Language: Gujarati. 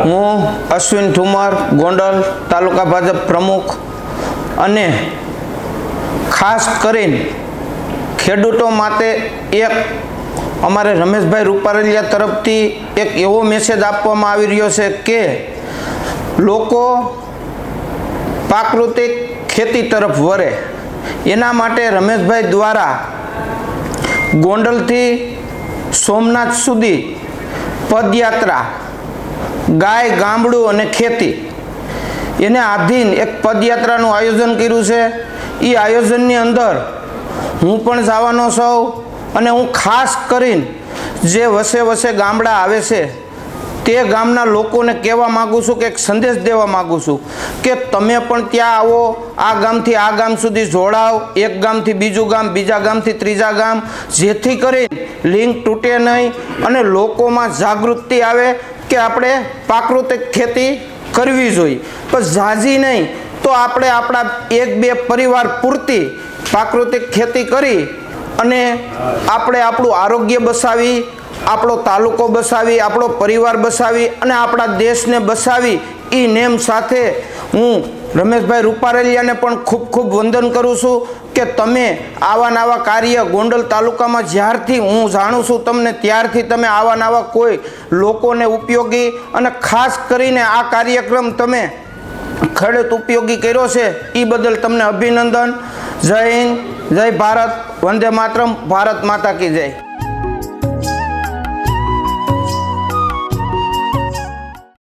હું અશ્વિન ઠુમર ગોંડલ તાલુકા ભાજપ પ્રમુખ અને ખાસ કરીને ખેડૂતો માટે એક અમારે રમેશભાઈ રૂપારેલિયા તરફથી એક એવો મેસેજ આપવામાં આવી રહ્યો છે કે લોકો પ્રાકૃતિક ખેતી તરફ વળે એના માટે રમેશભાઈ દ્વારા ગોંડલથી સોમનાથ સુધી પદયાત્રા ગાય ગામડું અને ખેતી એને આધીન એક પદયાત્રાનું આયોજન કર્યું છે। એ આયોજનની અંદર હું પણ જવાનો છું અને હું ખાસ કરીને જે વસે વસે ગામડા આવે છે તે ગામના લોકોને કહેવા માગું છું કે એક સંદેશ દેવા માગું છું કે તમે પણ ત્યાં આવો, આ ગામથી આ ગામ સુધી જોડાવ, એક ગામથી બીજું ગામ, બીજા ગામથી ત્રીજા ગામ, જેથી કરીને લિંક તૂટે નહીં અને લોકોમાં જાગૃતિ આવે કે આપણે પ્રાકૃતિક ખેતી કરવી જોઈએ। પણ ઝાઝી નહીં તો આપણે આપણા એક બે પરિવાર પૂરતી પ્રાકૃતિક ખેતી કરી અને આપણે આપણું આરોગ્ય બચાવી, આપણો તાલુકો બચાવી, આપણો પરિવાર બચાવી અને આપણા દેશને બચાવી એ નેમ સાથે હું રમેશભાઈ રૂપારેલિયાને પણ ખૂબ ખૂબ વંદન કરું છું કે તમે આવા નવા કાર્ય ગોંડલ તાલુકામાં જ્યારથી હું જાણું છું તમને ત્યારથી તમે આવા નવા કોઈ લોકોને ઉપયોગી અને ખાસ કરીને આ કાર્યક્રમ તમે ખેડૂત ઉપયોગી કર્યો છે એ બદલ તમને અભિનંદન। જય હિન્દ, જય ભારત, વંદે માતરમ, ભારત માતા કી જય।